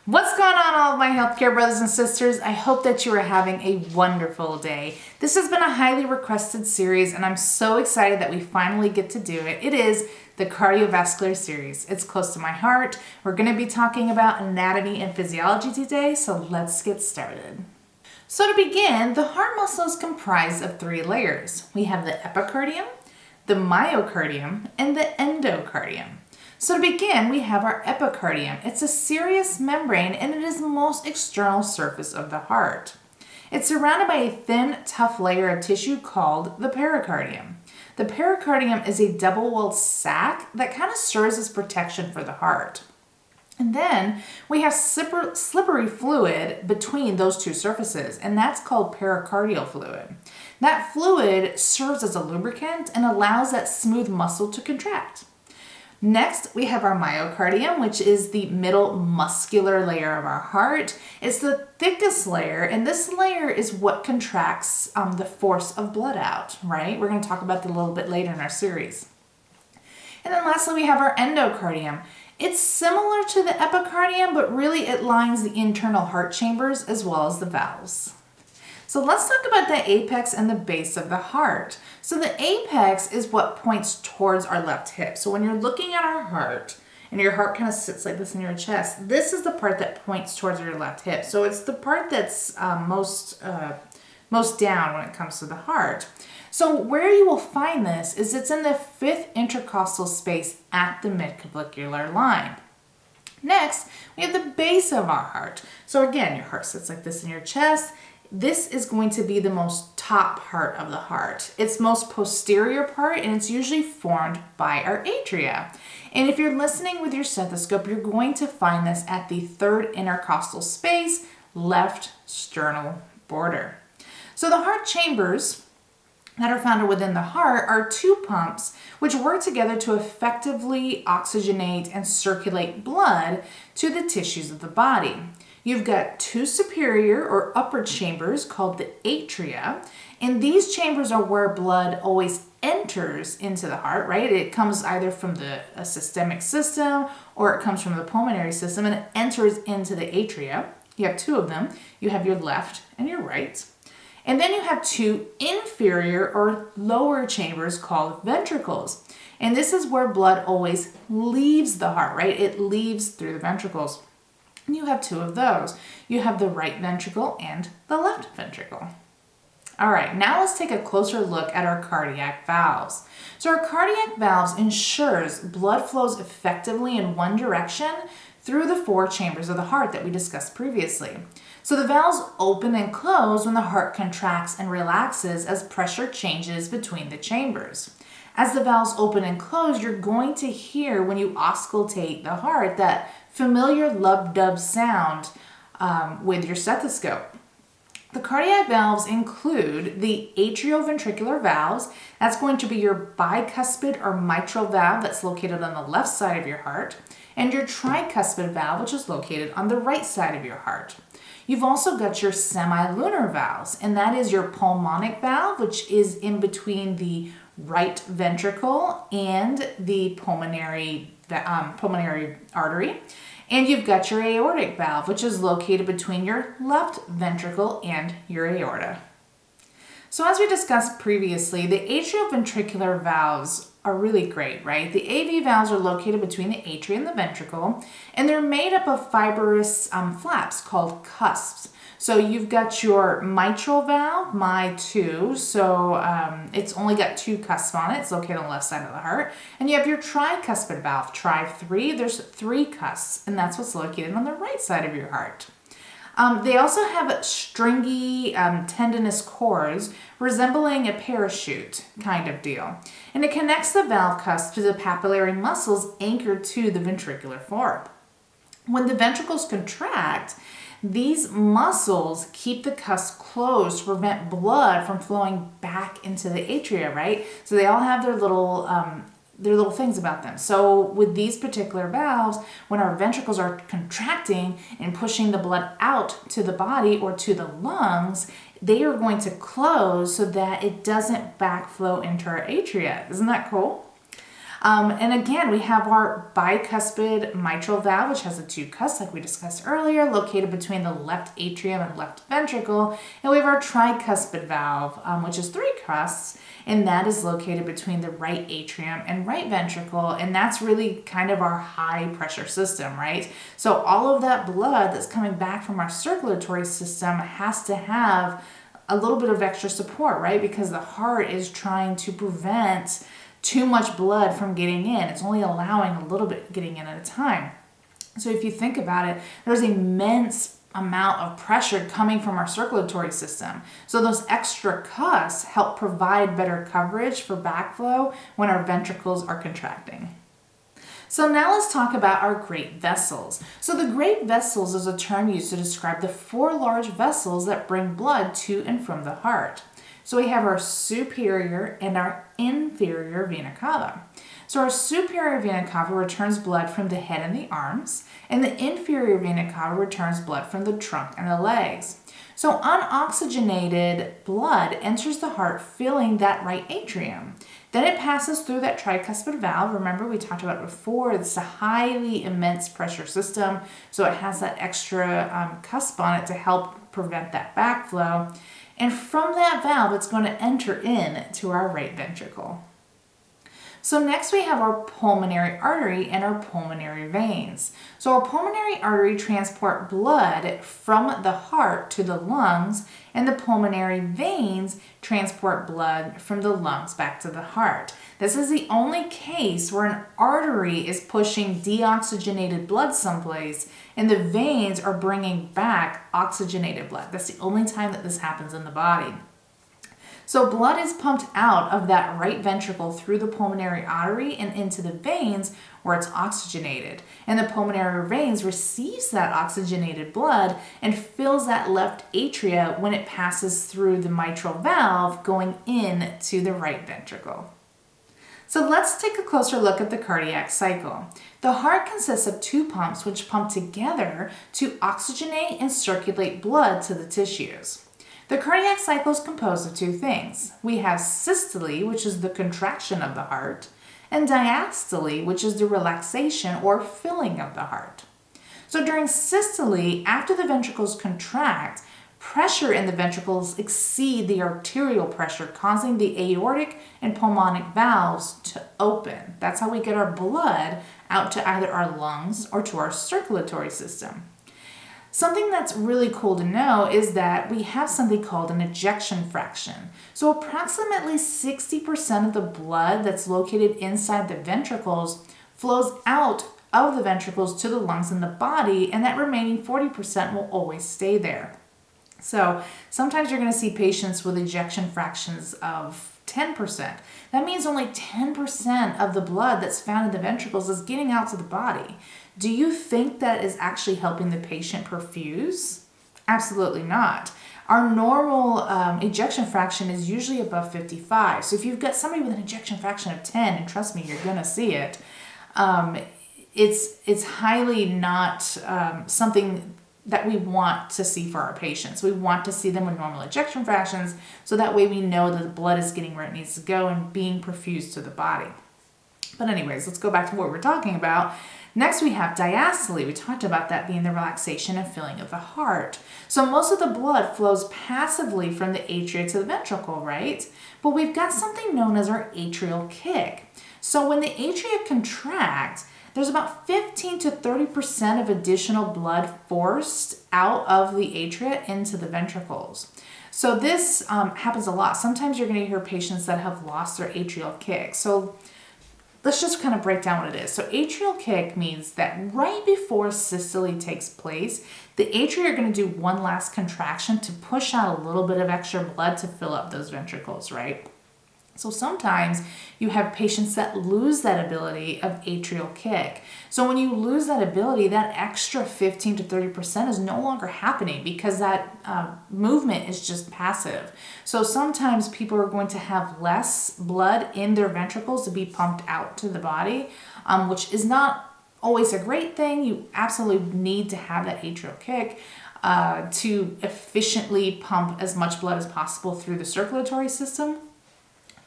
What's going on, all of my healthcare brothers and sisters? I hope that you are having a wonderful day. This has been a highly requested series, and I'm so excited that we finally get to do it. It is the cardiovascular series. It's close to my heart. We're going to be talking about anatomy and physiology today, so let's get started. So to begin, the heart muscle is comprised of three layers. We have the epicardium, the myocardium, and the endocardium. So to begin, we have our epicardium. It's a serous membrane and it is the most external surface of the heart. It's surrounded by a thin, tough layer of tissue called the pericardium. The pericardium is a double-walled sac that kind of serves as protection for the heart. And then we have slippery fluid between those two surfaces, and that's called pericardial fluid. That fluid serves as a lubricant and allows that smooth muscle to contract. Next, we have our myocardium, which is the middle muscular layer of our heart. It's the thickest layer, and this layer is what contracts the force of blood out, right? We're going to talk about that a little bit later in our series. And then lastly, we have our endocardium. It's similar to the epicardium, but really it lines the internal heart chambers as well as the valves. So let's talk about the apex and the base of the heart. So the apex is what points towards our left hip. So when you're looking at our heart and your heart kind of sits like this in your chest, this is the part that points towards your left hip. So it's the part that's most down when it comes to the heart. So where you will find this is it's in the fifth intercostal space at the midclavicular line. Next, we have the base of our heart. So again, your heart sits like this in your chest. This is going to be the most top part of the heart. It's most posterior part, and it's usually formed by our atria. And if you're listening with your stethoscope, you're going to find this at the third intercostal space, left sternal border. So the heart chambers that are found within the heart are two pumps which work together to effectively oxygenate and circulate blood to the tissues of the body. You've got two superior or upper chambers called the atria, and these chambers are where blood always enters into the heart, right? It comes either from the systemic system or it comes from the pulmonary system and it enters into the atria. You have two of them. You have your left and your right. And then you have two inferior or lower chambers called ventricles. And this is where blood always leaves the heart, right? It leaves through the ventricles. And you have two of those. You have the right ventricle and the left ventricle. All right, now let's take a closer look at our cardiac valves. So our cardiac valves ensures blood flows effectively in one direction through the four chambers of the heart that we discussed previously. So the valves open and close when the heart contracts and relaxes as pressure changes between the chambers. As the valves open and close, you're going to hear when you auscultate the heart that familiar lub-dub sound with your stethoscope. The cardiac valves include the atrioventricular valves. That's going to be your bicuspid or mitral valve that's located on the left side of your heart, and your tricuspid valve, which is located on the right side of your heart. You've also got your semilunar valves, and that is your pulmonic valve, which is in between the right ventricle and the pulmonary artery. And you've got your aortic valve, which is located between your left ventricle and your aorta. So as we discussed previously, the atrioventricular valves are really great, right? The AV valves are located between the atria and the ventricle, and they're made up of fibrous flaps called cusps. So you've got your mitral valve, Mi2, so it's only got two cusps on it. It's located on the left side of the heart. And you have your tricuspid valve, Tri3. There's three cusps, and that's what's located on the right side of your heart. They also have stringy, tendinous cords resembling a parachute kind of deal. And it connects the valve cusp to the papillary muscles anchored to the ventricular fold. When the ventricles contract, these muscles keep the cusp closed to prevent blood from flowing back into the atria, right? So they all have their little things about them. So with these particular valves, when our ventricles are contracting and pushing the blood out to the body or to the lungs, they are going to close so that it doesn't backflow into our atria. Isn't that cool? And again, we have our bicuspid mitral valve, which has the two cusps like we discussed earlier, located between the left atrium and left ventricle. And we have our tricuspid valve, which is three cusps, and that is located between the right atrium and right ventricle. And that's really kind of our high pressure system, right? So all of that blood that's coming back from our circulatory system has to have a little bit of extra support, right? Because the heart is trying to prevent too much blood from getting in. It's only allowing a little bit getting in at a time. So if you think about it, there's immense amount of pressure coming from our circulatory system. So those extra cusps help provide better coverage for backflow when our ventricles are contracting. So now let's talk about our great vessels. So the great vessels is a term used to describe the four large vessels that bring blood to and from the heart. So we have our superior and our inferior vena cava. So our superior vena cava returns blood from the head and the arms, and the inferior vena cava returns blood from the trunk and the legs. So unoxygenated blood enters the heart filling that right atrium. Then it passes through that tricuspid valve. Remember, we talked about it before. It's a highly immense pressure system, so it has that extra cusp on it to help prevent that backflow. And from that valve, it's going to enter in to our right ventricle. So next we have our pulmonary artery and our pulmonary veins. So our pulmonary artery transport blood from the heart to the lungs, and the pulmonary veins transport blood from the lungs back to the heart. This is the only case where an artery is pushing deoxygenated blood someplace and the veins are bringing back oxygenated blood. That's the only time that this happens in the body. So blood is pumped out of that right ventricle through the pulmonary artery and into the veins where it's oxygenated. And the pulmonary veins receives that oxygenated blood and fills that left atria when it passes through the mitral valve going in to the right ventricle. So let's take a closer look at the cardiac cycle. The heart consists of two pumps which pump together to oxygenate and circulate blood to the tissues. The cardiac cycle is composed of two things. We have systole, which is the contraction of the heart, and diastole, which is the relaxation or filling of the heart. So during systole, after the ventricles contract, pressure in the ventricles exceed the arterial pressure, causing the aortic and pulmonic valves to open. That's how we get our blood out to either our lungs or to our circulatory system. Something that's really cool to know is that we have something called an ejection fraction. So approximately 60% of the blood that's located inside the ventricles flows out of the ventricles to the lungs and the body, and that remaining 40% will always stay there. So sometimes you're going to see patients with ejection fractions of 10%. That means only 10% of the blood that's found in the ventricles is getting out to the body. Do you think that is actually helping the patient perfuse? Absolutely not. Our normal ejection fraction is usually above 55. So if you've got somebody with an ejection fraction of 10, and trust me, you're going to see it, it's highly not something that we want to see for our patients. We want to see them with normal ejection fractions, so that way we know that the blood is getting where it needs to go and being perfused to the body. But anyways, let's go back to what we're talking about. Next we have diastole. We talked about that being the relaxation and filling of the heart. So most of the blood flows passively from the atria to the ventricle, right? But we've got something known as our atrial kick. So when the atria contract, there's about 15 to 30% of additional blood forced out of the atria into the ventricles. So this happens a lot. Sometimes you're going to hear patients that have lost their atrial kick. So let's just kind of break down what it is. So atrial kick means that right before systole takes place, the atria are going to do one last contraction to push out a little bit of extra blood to fill up those ventricles, right? So sometimes you have patients that lose that ability of atrial kick. So when you lose that ability, that extra 15 to 30% is no longer happening because that movement is just passive. So sometimes people are going to have less blood in their ventricles to be pumped out to the body, which is not always a great thing. You absolutely need to have that atrial kick to efficiently pump as much blood as possible through the circulatory system.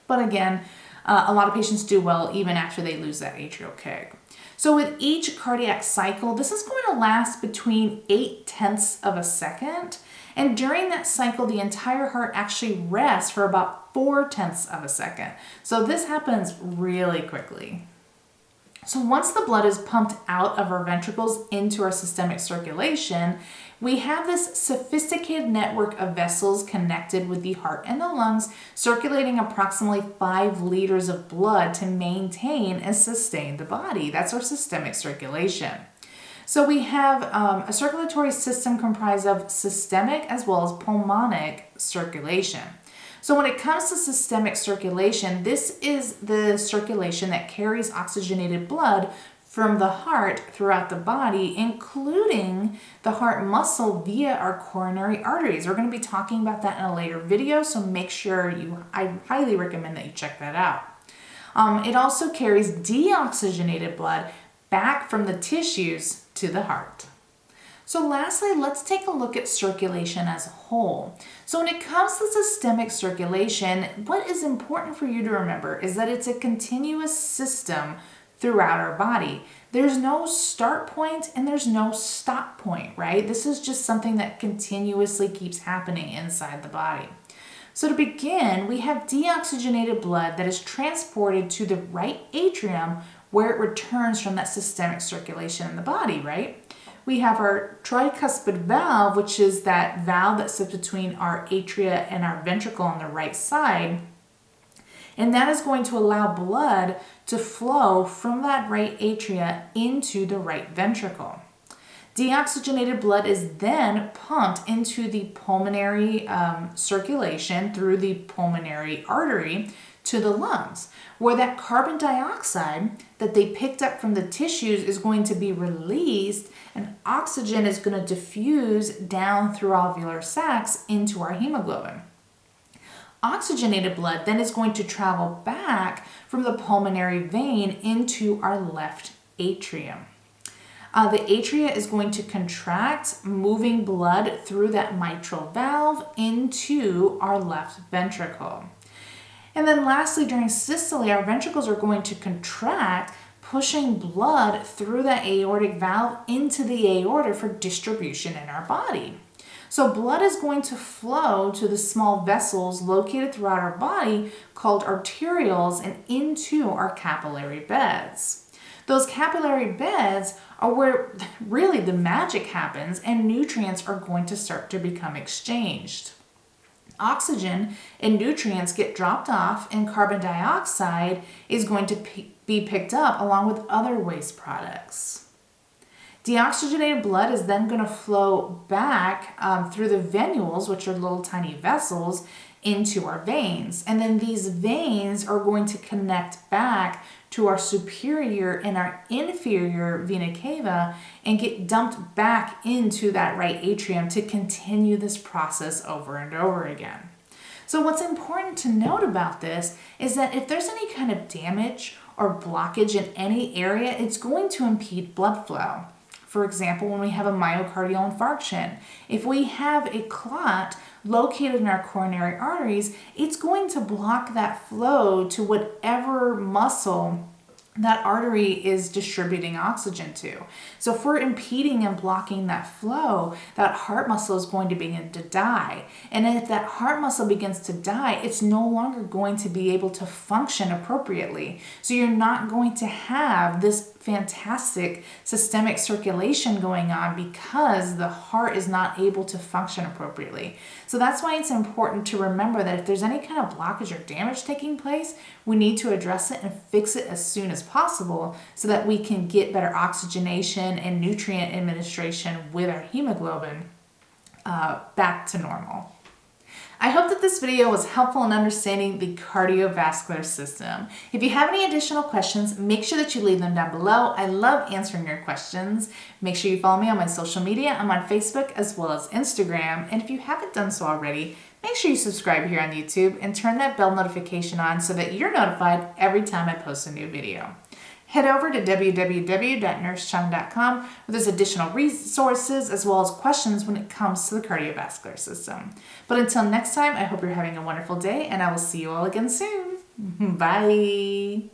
But again, A lot of patients do well even after they lose that atrial kick. So with each cardiac cycle, this is going to last between 0.8 of a second. And during that cycle, the entire heart actually rests for about 0.4 of a second. So this happens really quickly. So once the blood is pumped out of our ventricles into our systemic circulation, we have this sophisticated network of vessels connected with the heart and the lungs, circulating approximately 5 liters of blood to maintain and sustain the body. That's our systemic circulation. So we have a circulatory system comprised of systemic as well as pulmonic circulation. So when it comes to systemic circulation, this is the circulation that carries oxygenated blood from the heart throughout the body, including the heart muscle via our coronary arteries. We're going to be talking about that in a later video, so make sure I highly recommend that you check that out. It also carries deoxygenated blood back from the tissues to the heart. So lastly, let's take a look at circulation as a whole. So when it comes to systemic circulation, what is important for you to remember is that it's a continuous system throughout our body. There's no start point and there's no stop point, right? This is just something that continuously keeps happening inside the body. So to begin, we have deoxygenated blood that is transported to the right atrium where it returns from that systemic circulation in the body, right? We have our tricuspid valve, which is that valve that sits between our atria and our ventricle on the right side. And that is going to allow blood to flow from that right atria into the right ventricle. Deoxygenated blood is then pumped into the pulmonary circulation through the pulmonary artery to the lungs, where that carbon dioxide that they picked up from the tissues is going to be released and oxygen is going to diffuse down through alveolar sacs into our hemoglobin. Oxygenated blood then is going to travel back from the pulmonary vein into our left atrium. The atria is going to contract, moving blood through that mitral valve into our left ventricle. And then lastly, during systole, our ventricles are going to contract, pushing blood through that aortic valve into the aorta for distribution in our body. So blood is going to flow to the small vessels located throughout our body called arterioles and into our capillary beds. Those capillary beds are where really the magic happens and nutrients are going to start to become exchanged. Oxygen and nutrients get dropped off and carbon dioxide is going to be picked up along with other waste products. Deoxygenated blood is then going to flow back through the venules, which are little tiny vessels, into our veins. And then these veins are going to connect back to our superior and our inferior vena cava and get dumped back into that right atrium to continue this process over and over again. So what's important to note about this is that if there's any kind of damage or blockage in any area, it's going to impede blood flow. For example, when we have a myocardial infarction, if we have a clot located in our coronary arteries, it's going to block that flow to whatever muscle that artery is distributing oxygen to. So if we're impeding and blocking that flow, that heart muscle is going to begin to die. And if that heart muscle begins to die, it's no longer going to be able to function appropriately. So you're not going to have this fantastic systemic circulation going on because the heart is not able to function appropriately. So that's why it's important to remember that if there's any kind of blockage or damage taking place, we need to address it and fix it as soon as possible so that we can get better oxygenation and nutrient administration with our hemoglobin back to normal. I hope that this video was helpful in understanding the cardiovascular system. If you have any additional questions, make sure that you leave them down below. I love answering your questions. Make sure you follow me on my social media. I'm on Facebook as well as Instagram. And if you haven't done so already, make sure you subscribe here on YouTube and turn that bell notification on so that you're notified every time I post a new video. Head over to www.nursecheung.com where there's additional resources as well as questions when it comes to the cardiovascular system. But until next time, I hope you're having a wonderful day and I will see you all again soon. Bye.